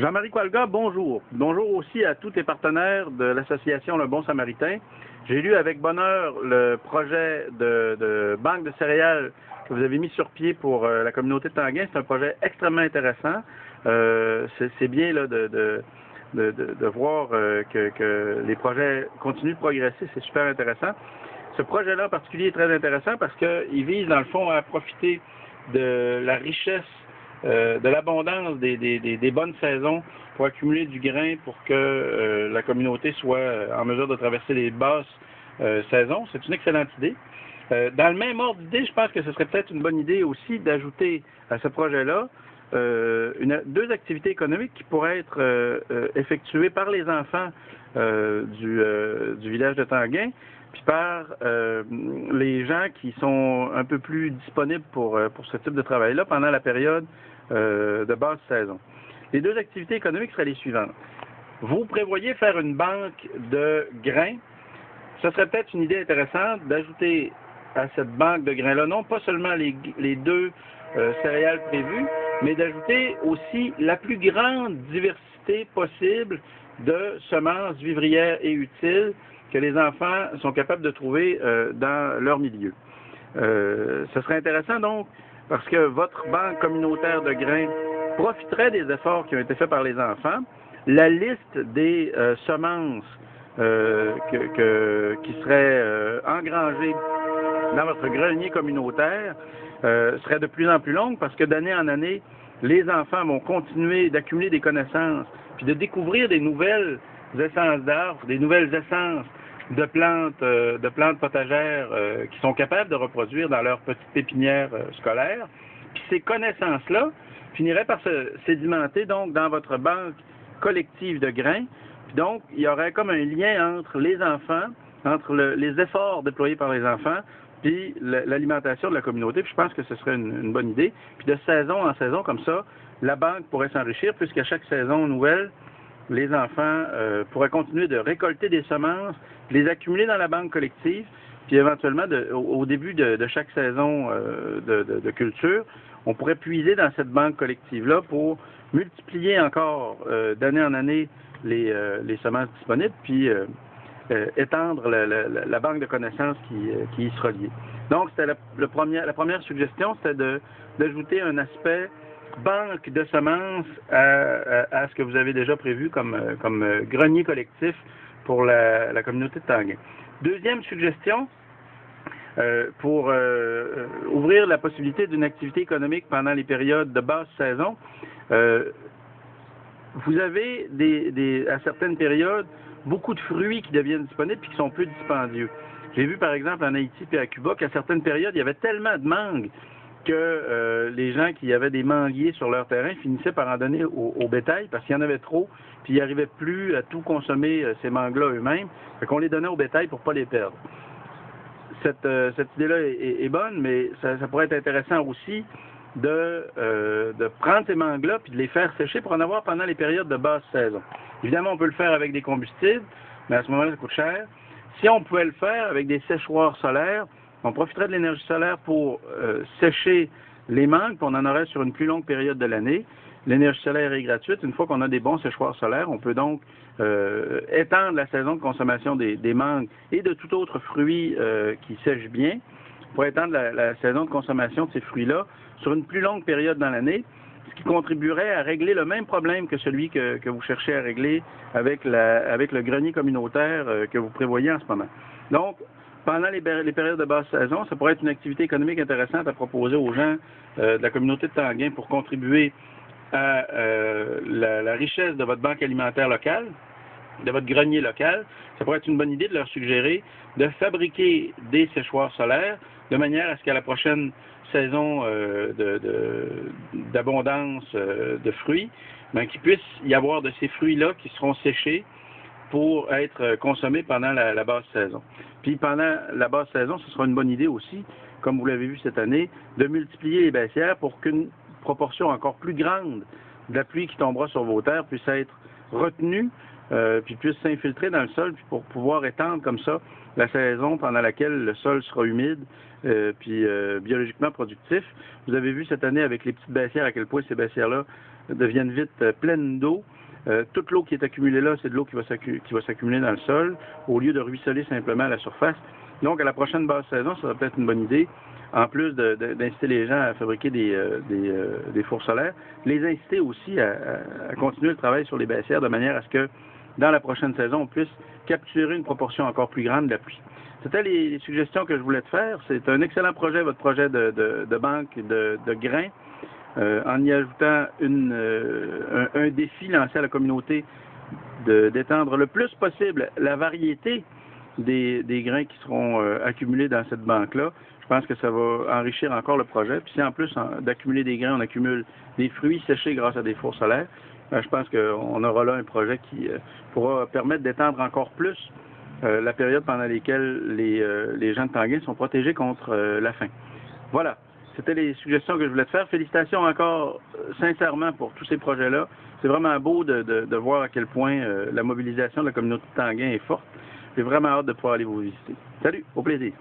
Jean-Marie Coalga, bonjour. Bonjour aussi à tous les partenaires de l'association Le Bon Samaritain. J'ai lu avec bonheur le projet de banque de céréales que vous avez mis sur pied pour la communauté de Tanguay. C'est un projet extrêmement intéressant. C'est bien là, de voir que les projets continuent de progresser. C'est super intéressant. Ce projet-là en particulier est très intéressant parce qu'il vise, dans le fond, à profiter de la richesse, de l'abondance des bonnes saisons pour accumuler du grain pour que la communauté soit en mesure de traverser les basses saisons. C'est une excellente idée. Dans le même ordre d'idée, je pense que ce serait peut-être une bonne idée aussi d'ajouter à ce projet-là deux activités économiques qui pourraient être effectuées par les enfants du village de Tanguay, puis par les gens qui sont un peu plus disponibles pour ce type de travail-là pendant la période de basse saison. Les deux activités économiques seraient les suivantes. Vous prévoyez faire une banque de grains. Ce serait peut-être une idée intéressante d'ajouter à cette banque de grains-là, non pas seulement les deux céréales prévues, mais d'ajouter aussi la plus grande diversité possible de semences vivrières et utiles que les enfants sont capables de trouver dans leur milieu. Ce serait intéressant donc, parce que votre banque communautaire de grains profiterait des efforts qui ont été faits par les enfants. La liste des semences qui seraient engrangées dans votre grenier communautaire serait de plus en plus longue parce que d'année en année, les enfants vont continuer d'accumuler des connaissances puis de découvrir des nouvelles essences d'arbres, des nouvelles essences de plantes potagères qui sont capables de reproduire dans leur petite pépinière scolaire. Puis ces connaissances-là finiraient par se sédimenter donc dans votre banque collective de grains. Puis donc, il y aurait comme un lien entre les enfants, entre les efforts déployés par les enfants, puis l'alimentation de la communauté. Puis je pense que ce serait une bonne idée. Puis de saison en saison, comme ça, la banque pourrait s'enrichir, puisqu'à chaque saison nouvelle, les enfants pourraient continuer de récolter des semences, les accumuler dans la banque collective, puis éventuellement, au début de chaque saison de culture, on pourrait puiser dans cette banque collective-là pour multiplier encore d'année en année les semences disponibles, puis étendre la banque de connaissances qui y sera liée. Donc, c'était la première suggestion, c'était d'ajouter un aspect banque de semences à ce que vous avez déjà prévu comme grenier collectif pour la communauté de Tanguay. Deuxième suggestion, pour ouvrir la possibilité d'une activité économique pendant les périodes de basse saison, vous avez à certaines périodes beaucoup de fruits qui deviennent disponibles et qui sont peu dispendieux. J'ai vu par exemple en Haïti et à Cuba qu'à certaines périodes, il y avait tellement de mangues que les gens qui avaient des manguiers sur leur terrain finissaient par en donner au bétail parce qu'il y en avait trop, puis ils n'arrivaient plus à tout consommer ces mangues-là eux-mêmes. Fait qu'on les donnait au bétail pour ne pas les perdre. Cette idée-là est bonne, mais ça pourrait être intéressant aussi de prendre ces mangues-là puis de les faire sécher pour en avoir pendant les périodes de basse saison. Évidemment, on peut le faire avec des combustibles, mais à ce moment-là, ça coûte cher. Si on pouvait le faire avec des séchoirs solaires, on profiterait de l'énergie solaire pour sécher les mangues, puis on en aurait sur une plus longue période de l'année. L'énergie solaire est gratuite. Une fois qu'on a des bons séchoirs solaires, on peut donc étendre la saison de consommation des mangues et de tout autre fruit qui sèche bien, pour étendre la saison de consommation de ces fruits-là sur une plus longue période dans l'année, ce qui contribuerait à régler le même problème que celui que vous cherchez à régler avec le grenier communautaire que vous prévoyez en ce moment. Donc, pendant les périodes de basse saison, ça pourrait être une activité économique intéressante à proposer aux gens de la communauté de Tanguay pour contribuer à la richesse de votre banque alimentaire locale, de votre grenier local. Ça pourrait être une bonne idée de leur suggérer de fabriquer des séchoirs solaires de manière à ce qu'à la prochaine saison d'abondance de fruits, qu'il puisse y avoir de ces fruits-là qui seront séchés pour être consommés pendant la basse saison. Puis pendant la basse saison, ce sera une bonne idée aussi, comme vous l'avez vu cette année, de multiplier les baissières pour qu'une proportion encore plus grande de la pluie qui tombera sur vos terres puisse être retenue, puis puisse s'infiltrer dans le sol, puis pour pouvoir étendre comme ça la saison pendant laquelle le sol sera humide, puis biologiquement productif. Vous avez vu cette année avec les petites baissières à quel point ces baissières-là deviennent vite pleines d'eau. Toute l'eau qui est accumulée là, c'est de l'eau qui va s'accumuler dans le sol, au lieu de ruisseler simplement à la surface. Donc, à la prochaine basse saison, ça va peut-être une bonne idée, en plus d'inciter les gens à fabriquer des fours solaires, les inciter aussi à continuer le travail sur les baissières de manière à ce que, dans la prochaine saison, on puisse capturer une proportion encore plus grande de la pluie. C'était les suggestions que je voulais te faire. C'est un excellent projet, votre projet de banque de grains. En y ajoutant un défi lancé à la communauté d'étendre le plus possible la variété des grains qui seront accumulés dans cette banque-là. Je pense que ça va enrichir encore le projet. Puis si en plus d'accumuler des grains, on accumule des fruits séchés grâce à des fours solaires, je pense qu'on aura là un projet qui pourra permettre d'étendre encore plus la période pendant laquelle les gens de Tanguay sont protégés contre la faim. Voilà. C'était les suggestions que je voulais te faire. Félicitations encore sincèrement pour tous ces projets-là. C'est vraiment beau de voir à quel point la mobilisation de la communauté de Tanguay est forte. J'ai vraiment hâte de pouvoir aller vous visiter. Salut, au plaisir.